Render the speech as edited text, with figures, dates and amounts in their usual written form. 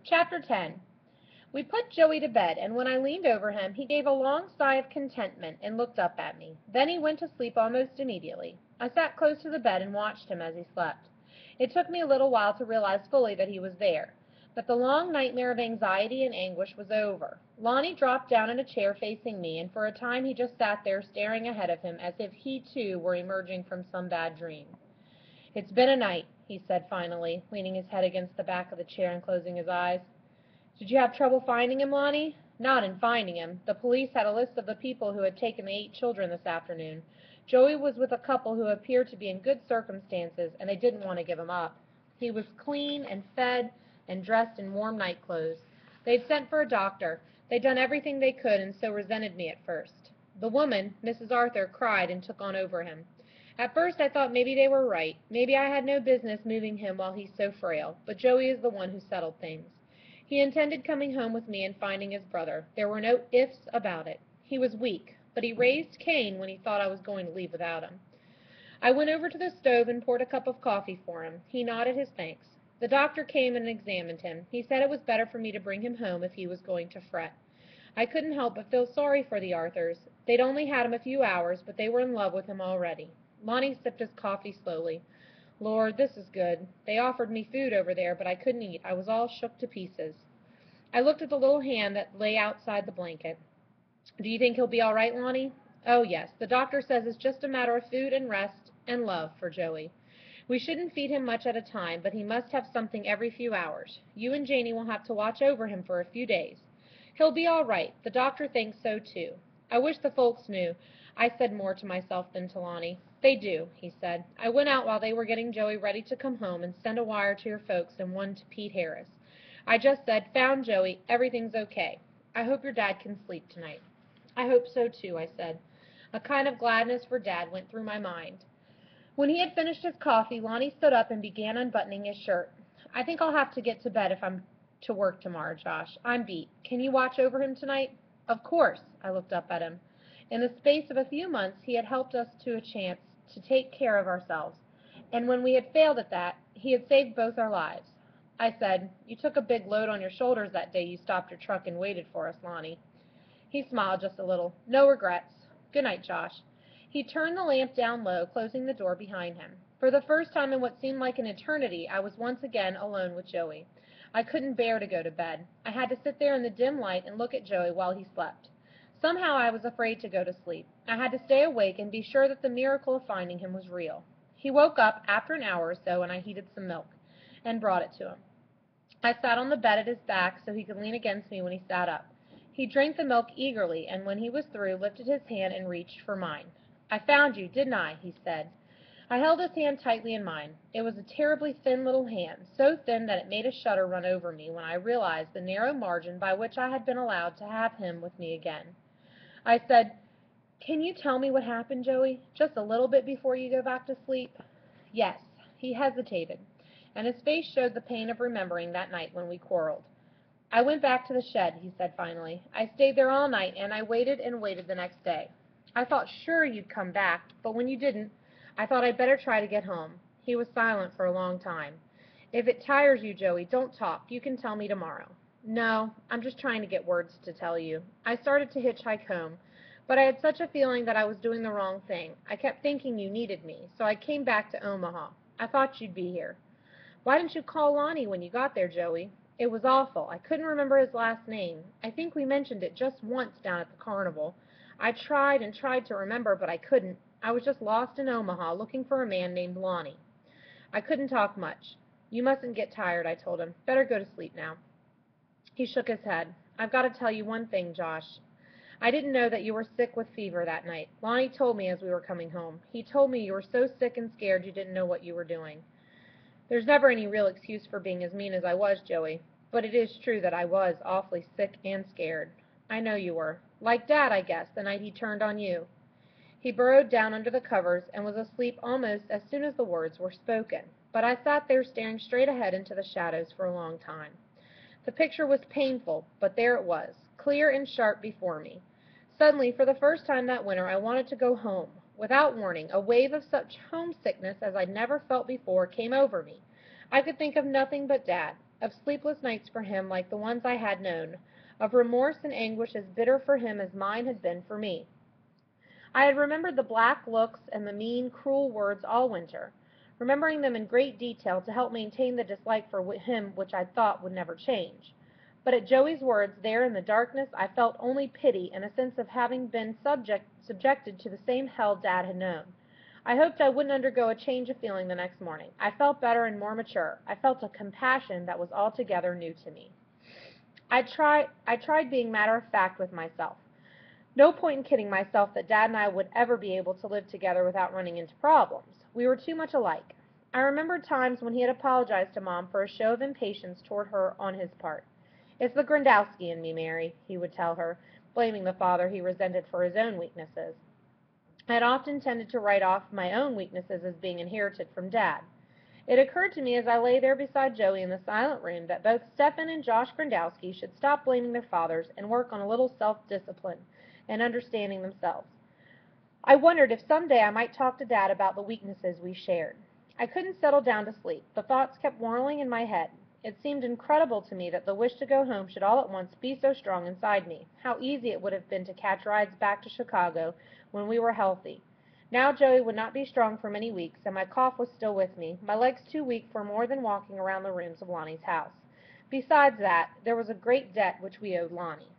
Chapter 10. We put Joey to bed, and when I leaned over him, he gave a long sigh of contentment and looked up at me. Then he went to sleep almost immediately. I sat close to the bed and watched him as he slept. It took me a little while to realize fully that he was there, that the long nightmare of anxiety and anguish was over. Lonnie dropped down in a chair facing me, and for a time he just sat there staring ahead of him as if he, too, were emerging from some bad dream. "It's been a night," he said finally, leaning his head against the back of the chair and closing his eyes. "Did you have trouble finding him, Lonnie?" "Not in finding him. The police had a list of the people who had taken the 8 children this afternoon. Joey was with a couple who appeared to be in good circumstances, and they didn't want to give him up. He was clean and fed and dressed in warm night clothes. They'd sent for a doctor. They'd done everything they could, and so resented me at first. The woman, Mrs. Arthur, cried and took on over him. At first I thought maybe they were right. Maybe I had no business moving him while he's so frail, but Joey is the one who settled things. He intended coming home with me and finding his brother. There were no ifs about it. He was weak, but he raised Cain when he thought I was going to leave without him. I went over to the stove and poured a cup of coffee for him. He nodded his thanks. The doctor came and examined him. He said it was better for me to bring him home if he was going to fret. I couldn't help but feel sorry for the Arthurs. They'd only had him a few hours, but they were in love with him already. Lonnie sipped his coffee slowly. "Lord, this is good. They offered me food over there, but I couldn't eat. I was all shook to pieces." I looked at the little hand that lay outside the blanket. "Do you think he'll be all right, Lonnie?" "Oh, yes. The doctor says it's just a matter of food and rest and love for Joey. We shouldn't feed him much at a time, but he must have something every few hours. You and Janie will have to watch over him for a few days. He'll be all right. The doctor thinks so, too. I wish the folks knew." I said more to myself than to Lonnie. "They do," he said. "I went out while they were getting Joey ready to come home and sent a wire to your folks and one to Pete Harris. I just said, 'Found Joey. Everything's okay. I hope your dad can sleep tonight.'" "I hope so, too," I said. A kind of gladness for Dad went through my mind. When he had finished his coffee, Lonnie stood up and began unbuttoning his shirt. "I think I'll have to get to bed if I'm to work tomorrow, Josh. I'm beat. Can you watch over him tonight?" "Of course." I looked up at him. In the space of a few months he had helped us to a chance to take care of ourselves, and when we had failed at that, he had saved both our lives. I said, "You took a big load on your shoulders that day you stopped your truck and waited for us, Lonnie." He smiled just a little. "No regrets. Good night, Josh." He turned the lamp down low, closing the door behind him. For the first time in what seemed like an eternity, I was once again alone with Joey. I couldn't bear to go to bed. I had to sit there in the dim light and look at Joey while he slept. Somehow I was afraid to go to sleep. I had to stay awake and be sure that the miracle of finding him was real. He woke up after an hour or so, and I heated some milk and brought it to him. I sat on the bed at his back so he could lean against me when he sat up. He drank the milk eagerly, and when he was through, lifted his hand and reached for mine. "I found you, didn't I?" he said. I held his hand tightly in mine. It was a terribly thin little hand, so thin that it made a shudder run over me when I realized the narrow margin by which I had been allowed to have him with me again. I said, "Can you tell me what happened, Joey? Just a little bit before you go back to sleep?" "Yes." He hesitated, and his face showed the pain of remembering that night when we quarreled. "I went back to the shed," he said finally. "I stayed there all night, and I waited and waited the next day. I thought sure you'd come back, but when you didn't, I thought I'd better try to get home." He was silent for a long time. "If it tires you, Joey, don't talk. You can tell me tomorrow." "No, I'm just trying to get words to tell you. I started to hitchhike home, but I had such a feeling that I was doing the wrong thing. I kept thinking you needed me, so I came back to Omaha. I thought you'd be here." "Why didn't you call Lonnie when you got there, Joey?" "It was awful. I couldn't remember his last name. I think we mentioned it just once down at the carnival. I tried and tried to remember, but I couldn't. I was just lost in Omaha looking for a man named Lonnie." I couldn't talk much. "You mustn't get tired," I told him. "Better go to sleep now." He shook his head. "I've got to tell you one thing, Josh. I didn't know that you were sick with fever that night. Lonnie told me as we were coming home. He told me you were so sick and scared you didn't know what you were doing." "There's never any real excuse for being as mean as I was, Joey. But it is true that I was awfully sick and scared." "I know you were. Like Dad, I guess, the night he turned on you." He burrowed down under the covers and was asleep almost as soon as the words were spoken. But I sat there staring straight ahead into the shadows for a long time. The picture was painful, but there it was, clear and sharp before me. Suddenly, for the first time that winter, I wanted to go home. Without warning, a wave of such homesickness as I'd never felt before came over me. I could think of nothing but Dad. of sleepless nights for him like the ones I had known, of remorse and anguish as bitter for him as mine had been for me. I had remembered the black looks and the mean, cruel words all winter, remembering them in great detail to help maintain the dislike for him which I thought would never change. But at Joey's words, there in the darkness, I felt only pity and a sense of having been subjected to the same hell Dad had known. I hoped I wouldn't undergo a change of feeling the next morning. I felt better and more mature. I felt a compassion that was altogether new to me. I tried being matter of fact with myself. No point in kidding myself that Dad and I would ever be able to live together without running into problems. We were too much alike. I remembered times when he had apologized to Mom for a show of impatience toward her on his part. "It's the Grandowski in me, Mary," he would tell her, blaming the father he resented for his own weaknesses. I had often tended to write off my own weaknesses as being inherited from Dad. It occurred to me as I lay there beside Joey in the silent room that both Stephen and Josh Grandowski should stop blaming their fathers and work on a little self-discipline and understanding themselves. I wondered if someday I might talk to Dad about the weaknesses we shared. I couldn't settle down to sleep. The thoughts kept whirling in my head. It seemed incredible to me that the wish to go home should all at once be so strong inside me. How easy it would have been to catch rides back to Chicago when we were healthy. Now Joey would not be strong for many weeks, and my cough was still with me, my legs too weak for more than walking around the rooms of Lonnie's house. Besides that, there was a great debt which we owed Lonnie.